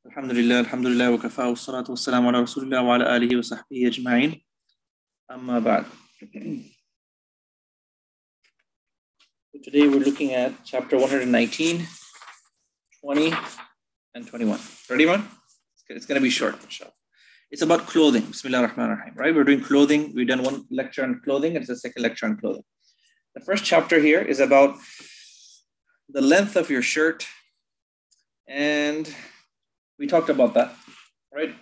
Alhamdulillah, wa kafa, wa salatu wa salam ala rasulillah wa ala alihi wa sahbihi ajma'in. Amma ba'd. Today we're looking at chapter 119, 20, and 21. Ready, man? It's going to be short, inshallah. It's about clothing. Bismillah ar-Rahman ar-Rahim. Right? We're doing clothing. We've done one lecture on clothing, and it's the second lecture on clothing. The first chapter here is about the length of your shirt, and we talked about that, right?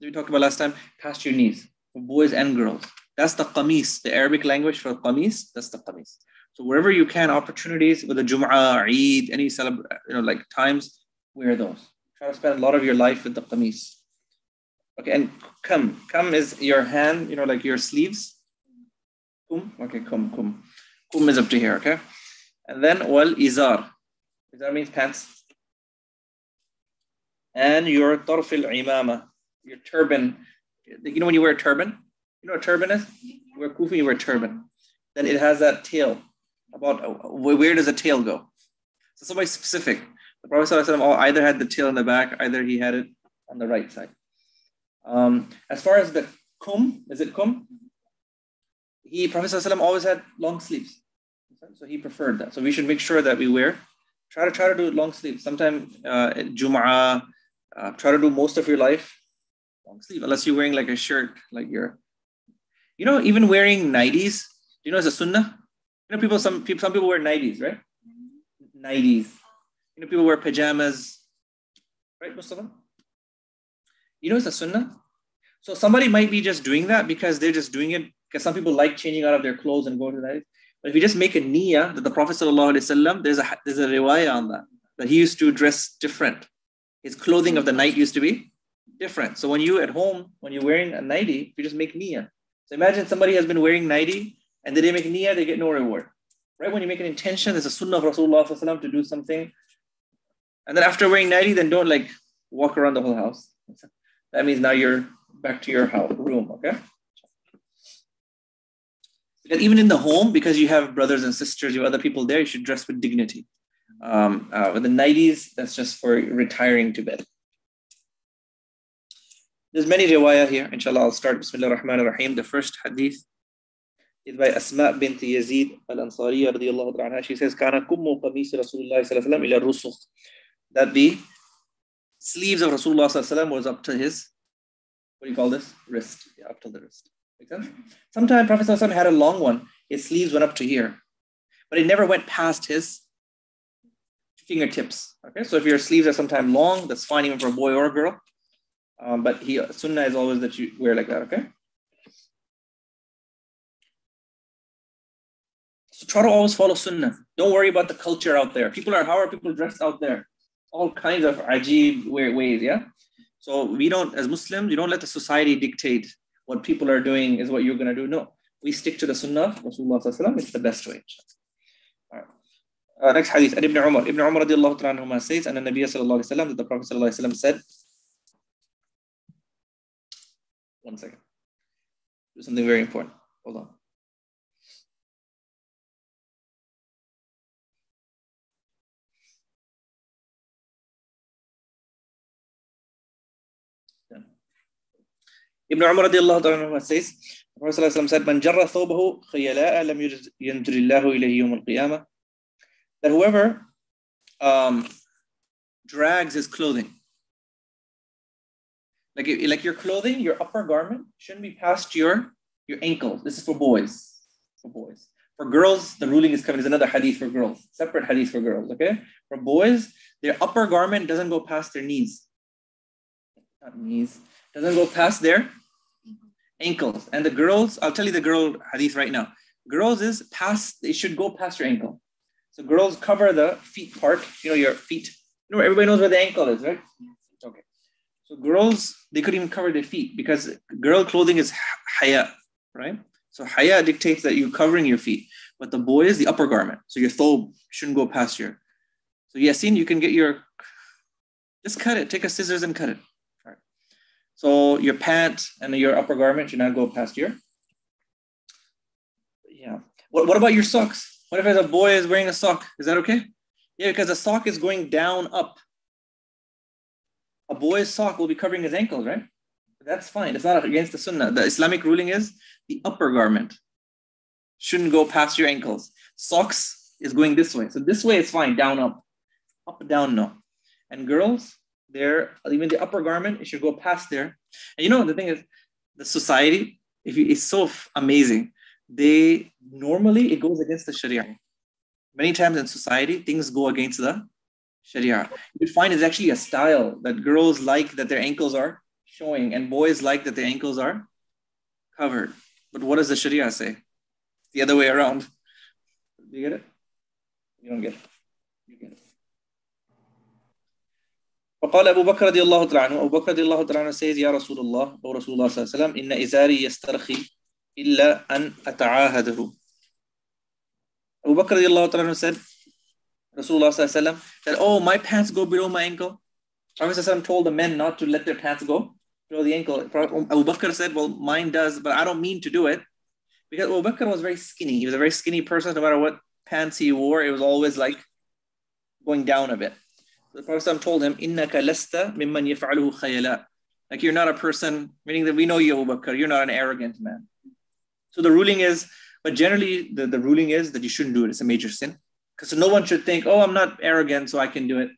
We talked about last time, past your knees, for boys and girls. That's the qamis, the Arabic language for qamis, that's the qamis. So wherever you can, opportunities with the Jum'ah, Eid, any like times, wear those. Try to spend a lot of your life with the qamis. Okay, and kum is your hand, like your sleeves. Kum, okay, kum. Kum is up to here, okay? And then wal izar. Izar means pants. And your tarfil imama, your turban. You know when you wear a turban? You know what a turban is? You wear kufi, you wear a turban. Then it has that tail. About where does the tail go? So somebody specific. The Prophet ﷺ either had the tail in the back, either he had it on the right side. As far as the kum, is it kum? Prophet ﷺ always had long sleeves. So he preferred that. So we should make sure that we wear. Try to do long sleeves. Sometimes Jum'ah, try to do most of your life long sleeve, unless you're wearing like a shirt, like even wearing 90s. Do you know it's a sunnah? Some people wear 90s, right? 90s. People wear pajamas, right? Most of them. It's a sunnah. So somebody might be just doing that because they're just doing it because some people like changing out of their clothes and going to 90s. But if you just make a niyyah that the Prophet ﷺ, there's a riwayah on that he used to dress different. His clothing of the night used to be different. So when you at home, when you're wearing a nightie, you just make niyyah. So imagine somebody has been wearing nightie and they didn't make niyyah, they get no reward. Right? When you make an intention, there's a sunnah of Rasulullah to do something. And then after wearing nightie, then don't walk around the whole house. That means now you're back to your room, okay? Because even in the home, because you have brothers and sisters, you have other people there, you should dress with dignity. With the 90s, that's just for retiring to bed. There's many riwayah here. Inshallah, I'll start. Bismillah ar-Rahman ar-Rahim. The first hadith is by Asma bint Yazid al-Ansariya radiyallahu anha. She says, Kana kummu qamis Rasulullah sallallahu alaihi wasallam ila rusukh. That the sleeves of Rasulullah sallallahu alaihi wasallam was up to his, what do you call this? Wrist. Yeah, up to the wrist. Make sense? Sometimes Prophet sallallahu alaihi wasallam had a long one. His sleeves went up to here. But it never went past his fingertips. Okay, so if your sleeves are sometimes long, that's fine even for a boy or a girl. But sunnah is always that you wear like that. Okay. So try to always follow sunnah. Don't worry about the culture out there. How are people dressed out there? All kinds of ajib ways. Yeah. So we don't, as Muslims, you don't let the society dictate what people are doing is what you're gonna do. No, we stick to the sunnah of Rasulullah sallallahu alaihi wasallam. It's the best way. All right. Next hadith, Ibn Umar radiallahu anhu says, and the Nabi sallallahu alaihi wasallam, that the Prophet sallallahu alaihi wasallam said, one second, do something very important. Hold on. Ibn Umar radiallahu anhu says, the Prophet sallallahu alaihi wasallam said, Man jarra thawbahu khayala'a lam yanjurillahu ilayhi yawm al-qiyamah. That whoever drags his clothing, like your clothing, your upper garment shouldn't be past your ankles. This is for boys. For girls, the ruling is coming. There's another hadith for girls, separate hadith for girls. Okay, for boys, their upper garment doesn't go past their knees. Not knees. Doesn't go past their ankles. And the girls, I'll tell you the girl hadith right now. Girls it should go past your ankle. So girls cover the feet part, your feet. Everybody knows where the ankle is, right? Okay. So girls, they couldn't even cover their feet because girl clothing is haya, right? So haya dictates that you're covering your feet. But the boys, the upper garment. So your thobe shouldn't go past your. So Yasin, you can get just cut it. Take a scissors and cut it. All right. So your pant and your upper garment should not go past your. Yeah. What about your socks? What if a boy is wearing a sock? Is that okay? Yeah, because the sock is going down up. A boy's sock will be covering his ankles, right? That's fine. It's not against the sunnah. The Islamic ruling is the upper garment shouldn't go past your ankles. Socks is going this way. So this way is fine, down, up. Up, down, no. And girls, even the upper garment, it should go past there. And the thing is, the society, it's so amazing. Normally it goes against the Sharia. Many times in society, things go against the Sharia. You find it's actually a style that girls like that their ankles are showing and boys like that their ankles are covered. But what does the Sharia say? The other way around. Do you get it? You don't get it. You get it. فقال أبو بكر رضي الله تعالى عنه أبو بكر رضي الله تعالى عنه says يا رسول الله أو رسول الله صلى الله عليه وسلم إن إزاري يسترخي إلا أن أتعاهده. Abu Bakr رضي الله تعالى عنه said Rasulullah صلى الله عليه وسلم that my pants go below my ankle. Prophet ﷺ told the men not to let their pants go below the ankle. Abu Bakr said, well, mine does, but I don't mean to do it. Because Abu Bakr was very skinny. He was a very skinny person. No matter what pants he wore, it was always like going down a bit. So the Prophet ﷺ told him, إِنَّكَ لَسْتَ مِمَّنْ يَفْعَلُهُ خَيَلًا. Like you're not a person, meaning that we know you, Abu Bakr, you're not an arrogant man. So the ruling is, but generally the ruling is that you shouldn't do it. It's a major sin. Because no one should think, I'm not arrogant, so I can do it.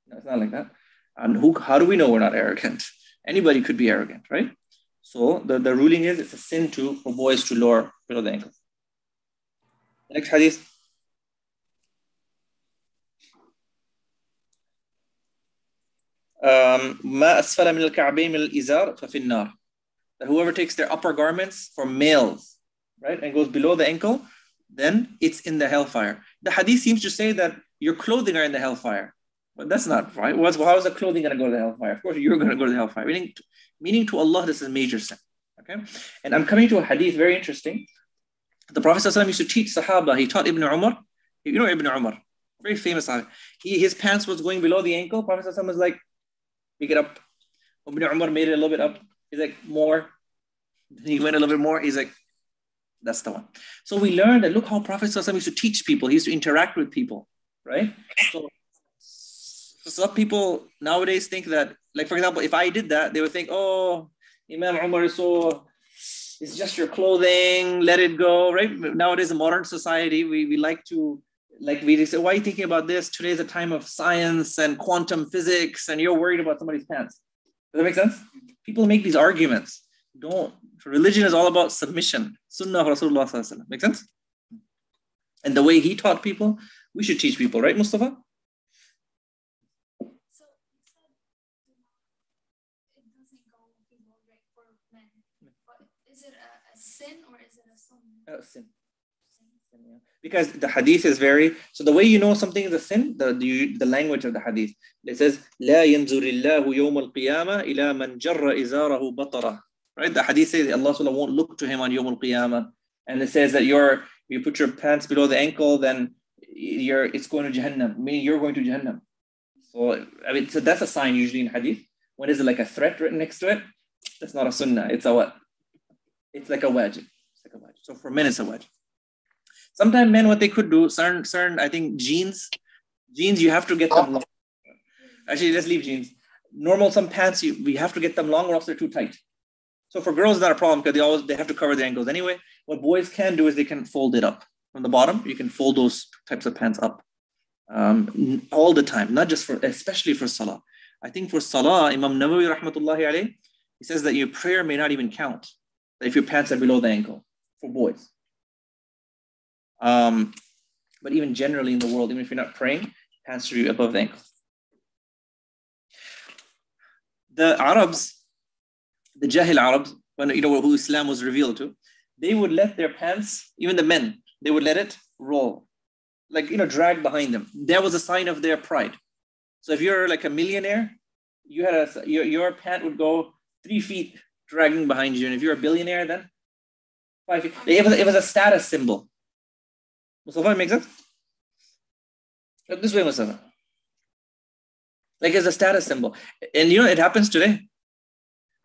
No, it's not like that. And how do we know we're not arrogant? Anybody could be arrogant, right? So the ruling is it's a sin for boys to lower below the ankle. The next hadith. ما أسفل من الكعبين من الإزار ففي النار. That whoever takes their upper garments for males, right, and goes below the ankle, then it's in the hellfire. The hadith seems to say that your clothing are in the hellfire. But that's not right. How is the clothing going to go to the hellfire? Of course, you're going to go to the hellfire. Meaning to Allah, this is a major sin. Okay? And I'm coming to a hadith, very interesting. The Prophet ﷺ used to teach Sahaba. He taught Ibn Umar. You know Ibn Umar, very famous Sahaba. His pants was going below the ankle. Prophet ﷺ was like, pick it up. Ibn Umar made it a little bit up. He's like, more. He went a little bit more. He's like, that's the one. So we learned that look how Prophet ﷺ used to teach people. He used to interact with people, right? So some people nowadays think that, like, for example, if I did that, they would think, Imam Umar is it's just your clothing, let it go, right? Nowadays, in modern society, we like to, we say, why are you thinking about this? Today is a time of science and quantum physics, and you're worried about somebody's pants. Does that make sense? People make these arguments. Religion is all about submission. Sunnah of Rasulullah sallallahu alaihi wasallam. Make sense? And the way he taught people, we should teach people, right, Mustafa? Sin or is it a sunnah? Sin. Because the hadith is so the way you know something is a sin, the language of the hadith. It says, لا ينظر الله يوم القيامة إلى من جر إزاره بطرة. Right? The hadith says Allah Subhanahu won't look to him on Yawm al-Qiyamah. And it says that you put your pants below the ankle, then it's going to Jahannam, meaning you're going to Jahannam. So that's a sign usually in hadith. When is it like a threat written next to it? That's not a sunnah. It's a what? It's like a wajib. So for men, it's a wajib. Sometimes men, what they could do, certain I think jeans, you have to get them long. Actually, let's leave jeans. Normal, some pants, we have to get them long or else they're too tight. So for girls, not a problem because they have to cover their ankles anyway. What boys can do is they can fold it up from the bottom. You can fold those types of pants up all the time, not just especially for salah. I think for salah, Imam Nawawi rahmatullahi alayhi, he says that your prayer may not even count if your pants are below the ankle for boys. But even generally in the world, even if you're not praying, pants should be above the ankle. The Arabs, the Jahil Arabs, when who Islam was revealed to, they would let their pants, even the men, they would let it roll, like drag behind them. That was a sign of their pride. So if you're like a millionaire, you had your pant would go 3 feet dragging behind you, and if you're a billionaire, then 5 feet. It was a status symbol. Mustafa, make sense? Look this way, Mustafa. Like it's a status symbol. And it happens today.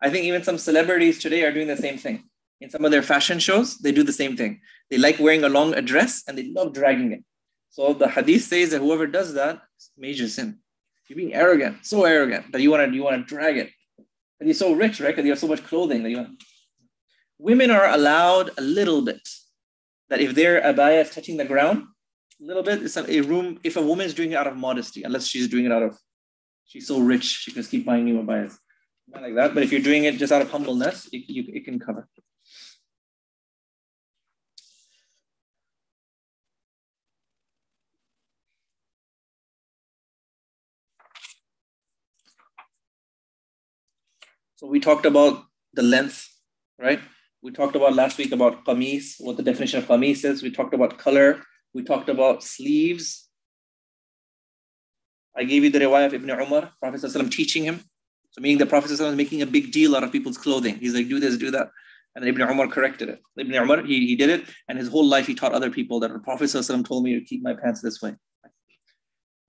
I think even some celebrities today are doing the same thing. In some of their fashion shows, they do the same thing. They like wearing a long dress and they love dragging it. So the hadith says that whoever does that, it's major sin. You're being arrogant, so arrogant that you want to drag it. And you're so rich, right? Because you have so much clothing that you want. Women are allowed a little bit. That if their abaya is touching the ground, a little bit, it's a room. If a woman is doing it out of modesty, unless she's doing it out of, she's so rich, she can just keep buying new abayas. Not like that. But if you're doing it just out of humbleness, it can cover. So we talked about the length, right? We talked about last week about qamis, what the definition of qamis is. We talked about color. We talked about sleeves. I gave you the riwayah of Ibn Umar, Prophet ﷺ teaching him. So meaning the Prophet ﷺ is making a big deal out of people's clothing. He's like, do this, do that. And then Ibn Umar corrected it. Ibn Umar, he did it. And his whole life, he taught other people that the Prophet ﷺ told me to keep my pants this way.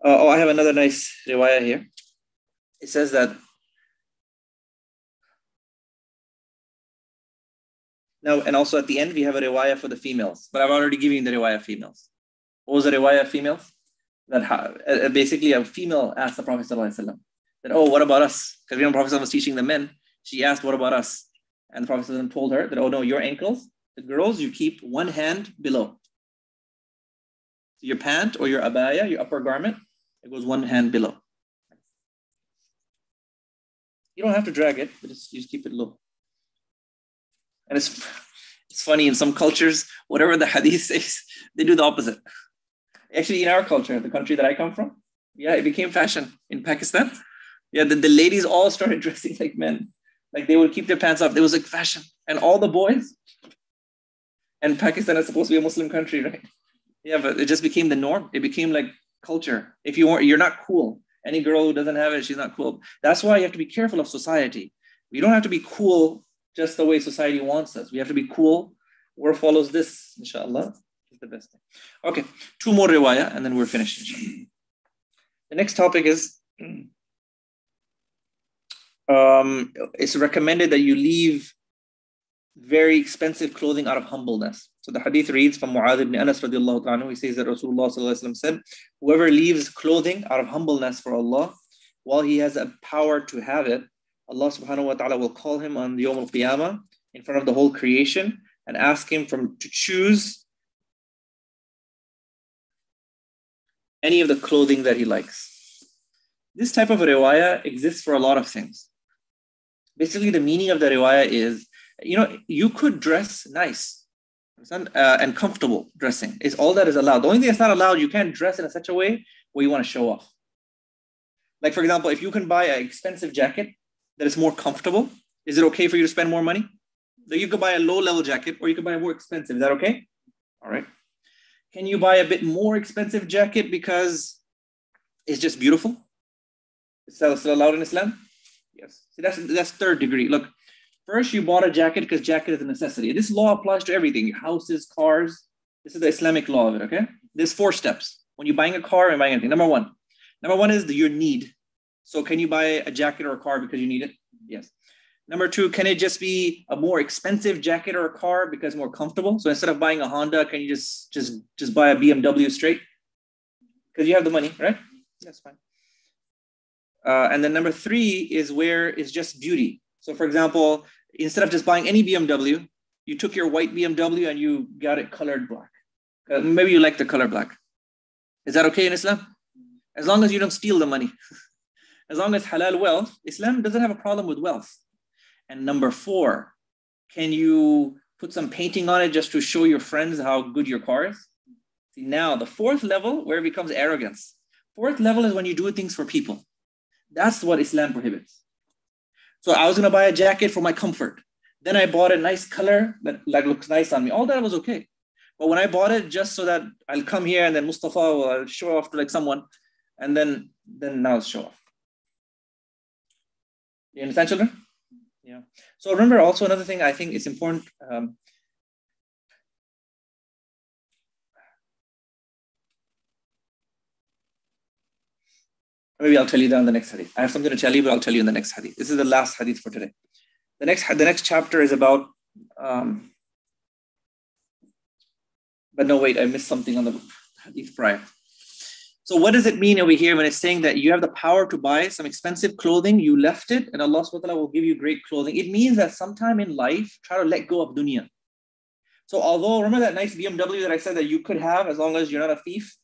I have another nice riwayah here. It says that, now, and also at the end, we have a riwayah for the females. But I've already given you the riwayah of females. What was the riwayah of females? That basically a female asked the Prophet ﷺ that, oh, what about us? Because the Prophet ﷺ was teaching the men. She asked, what about us? And the Prophet ﷺ told her that, oh no, your ankles, the girls, you keep one hand below. So your pant or your abaya, your upper garment, it goes one hand below. You don't have to drag it, but you just keep it low. And it's funny, in some cultures, whatever the hadith says, they do the opposite. Actually, in our culture, the country that I come from, it became fashion in Pakistan. The ladies all started dressing like men. Like they would keep their pants up. It was like fashion. And all the boys, and Pakistan is supposed to be a Muslim country, right? Yeah, but it just became the norm. It became like culture. If you're not cool. Any girl who doesn't have it, she's not cool. That's why you have to be careful of society. We don't have to be cool just the way society wants us. We have to be cool. Where follows this, inshallah, is the best thing. Okay, 2 more riwayah and then we're finished, inshallah. The next topic is, it's recommended that you leave very expensive clothing out of humbleness. So the hadith reads from Mu'adh ibn Anas radiallahu anhu. He says that Rasulullah sallallahu alaihi wasallam said, whoever leaves clothing out of humbleness for Allah, while he has a power to have it, Allah subhanahu wa ta'ala will call him on the Yawm al-Qiyamah in front of the whole creation and ask him to choose any of the clothing that he likes. This type of riwayah exists for a lot of things. Basically, the meaning of the riwayah is, you could dress nice and comfortable dressing. It's all that is allowed. The only thing that's not allowed, you can't dress in such a way where you want to show off. Like, for example, if you can buy an expensive jacket that is more comfortable, is it okay for you to spend more money? So you could buy a low-level jacket or you could buy a more expensive. Is that okay? All right. Can you buy a bit more expensive jacket because it's just beautiful? Is that still allowed in Islam? Yes. See, that's third degree. Look, first you bought a jacket because jacket is a necessity. This law applies to everything, houses, cars. This is the Islamic law of it, okay? There's 4 steps. When you're buying a car and buying anything. Number one is your need. So can you buy a jacket or a car because you need it? Yes. Number 2, can it just be a more expensive jacket or a car because it's more comfortable? So instead of buying a Honda, can you just buy a BMW straight? Because you have the money, right? That's fine. And then number 3 is where it's just beauty. So for example, instead of just buying any BMW, you took your white BMW and you got it colored black. Maybe you like the color black. Is that okay in Islam? As long as you don't steal the money. As long as halal wealth, Islam doesn't have a problem with wealth. And number 4, can you put some painting on it just to show your friends how good your car is? See, now the 4th level where it becomes arrogance. 4th level is when you do things for people. That's what Islam prohibits. So I was going to buy a jacket for my comfort. Then I bought a nice color that looks nice on me. All that was okay. But when I bought it just so that I'll come here and then Mustafa will show off to like someone, and then now it's show off. You understand, children? Yeah. So remember also another thing I think is important. Maybe I'll tell you that in the next hadith. I have something to tell you, but I'll tell you in the next hadith. This is the last hadith for today. The next chapter is about, but no, wait, I missed something on the hadith prior. So what does it mean over here when it's saying that you have the power to buy some expensive clothing, you left it, and Allah subhanahu wa ta'ala will give you great clothing? It means that sometime in life, try to let go of dunya. So although, remember that nice BMW that I said that you could have as long as you're not a thief?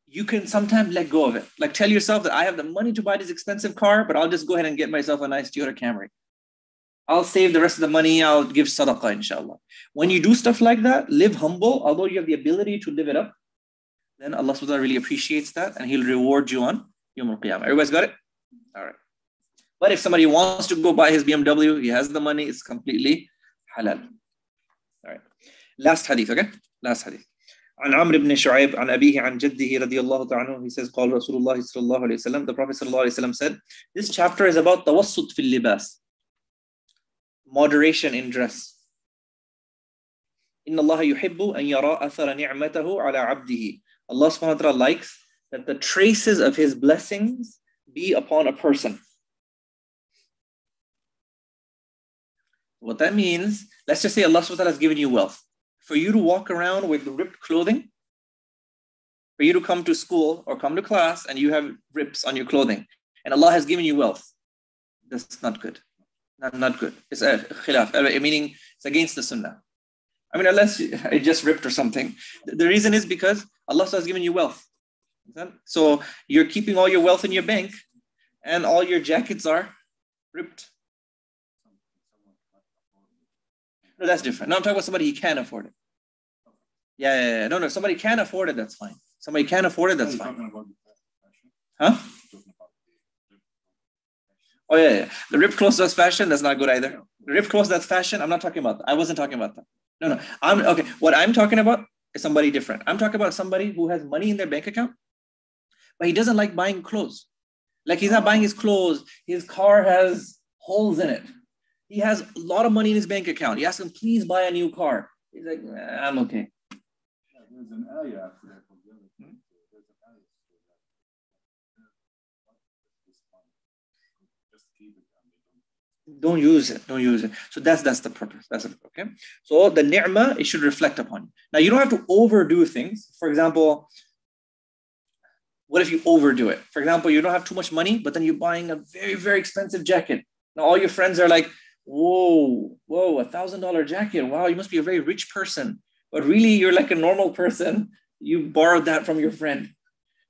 You can sometimes let go of it. Like tell yourself that I have the money to buy this expensive car, but I'll just go ahead and get myself a nice Toyota Camry. I'll save the rest of the money, I'll give sadaqah, inshallah. When you do stuff like that, live humble, although you have the ability to live it up, then Allah subhanahu wa ta'ala really appreciates that and He'll reward you on Yawm al-Qiyamah. Everybody's got it? All right. But if somebody wants to go buy his BMW, he has the money, it's completely halal. All right. Last hadith, okay? Last hadith. عن عمرو بن شعيب عن أبيه عن جده رضي الله تعالى عنه. He says, قال رسول الله صلى الله عليه وسلم. The Prophet صلى الله عليه وسلم said, this chapter is about توسط في اللباس. Moderation in dress. إن الله يحب أن يرى أثر نعمته على عبده. Allah subhanahu wa ta'ala likes that the traces of His blessings be upon a person. What that means, let's just say Allah subhanahu wa ta'ala has given you wealth. For you to walk around with ripped clothing, for you to come to school or come to class and you have rips on your clothing, and Allah has given you wealth, that's not good. Not good. It's a khilaf, meaning it's against the sunnah. I mean, unless it just ripped or something. The reason is because Allah has given you wealth. So you're keeping all your wealth in your bank and all your jackets are ripped. No, that's different. No, I'm talking about somebody he can afford it. Yeah. No, somebody can afford it, that's fine. Somebody can afford it, that's fine. Huh? Oh, yeah. The ripped clothes that's fashion, that's not good either. The ripped clothes that's fashion, I'm not talking about that. I wasn't talking about that. No. Okay. What I'm talking about is somebody different. I'm talking about somebody who has money in their bank account, but he doesn't like buying clothes. Like he's not buying his clothes. His car has holes in it. He has a lot of money in his bank account. He asks him, please buy a new car. He's like, I'm okay. There's an ayah after that. Don't use it. So that's the purpose. That's it. Okay. So the ni'mah, it should reflect upon you. Now you don't have to overdo things. For example, what if you overdo it? For example, you don't have too much money, but then you're buying a very, very expensive jacket. Now all your friends are like, whoa, $1,000 jacket. Wow, you must be a very rich person. But really, you're like a normal person. You borrowed that from your friend.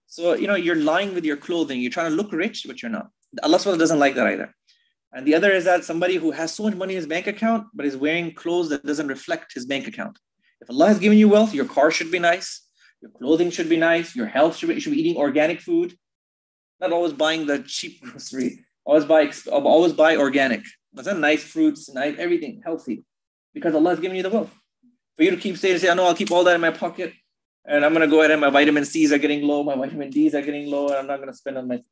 So, you're lying with your clothing. You're trying to look rich, but you're not. Allah subhanahu wa ta'ala doesn't like that either. And the other is that somebody who has so much money in his bank account, but is wearing clothes that doesn't reflect his bank account. If Allah has given you wealth, your car should be nice. Your clothing should be nice. Your health should be, you should be eating organic food. Not always buying the cheap grocery. Always buy organic. That's nice fruits, nice everything, healthy. Because Allah has given you the wealth. For you to keep saying, I know I'll keep all that in my pocket. And I'm going to go ahead and my vitamin C's are getting low. My vitamin D's are getting low. And I'm not going to spend on my...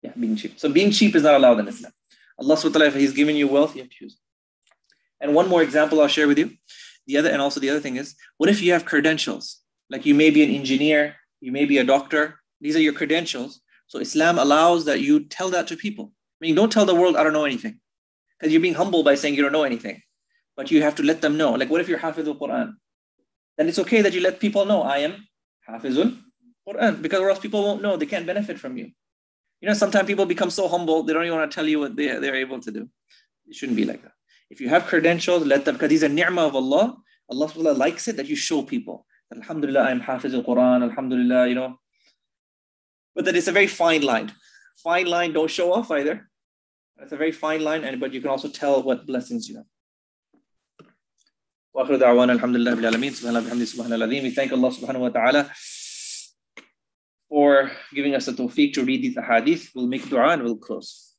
Yeah, being cheap. So being cheap is not allowed in Islam. Allah subhanahu wa ta'ala, if He's given you wealth, you have to use it. And one more example I'll share with you. The other thing is, what if you have credentials? Like you may be an engineer, you may be a doctor. These are your credentials. So Islam allows that you tell that to people. I mean, don't tell the world, I don't know anything. Because you're being humble by saying you don't know anything. But you have to let them know. Like what if you're Hafizul Quran? Then it's okay that you let people know, I am Hafizul Quran. Because or else people won't know. They can't benefit from you. Sometimes people become so humble, they don't even want to tell you what they're able to do. It shouldn't be like that. If you have credentials, let them, because these are ni'mah of Allah. Allah subhanahu wa ta'ala likes it that you show people. Alhamdulillah, I'm Hafiz al-Quran, Alhamdulillah, But that it's a very fine line. Fine line, don't show off either. It's a very fine line, but you can also tell what blessings you have. Wa akhiru da'wana alhamdulillah bil alameen. Subhanallah bihamdihi subhanal azim. We thank Allah subhanahu wa ta'ala for giving us the tawfiq to read these ahadith. We'll make dua and we'll close.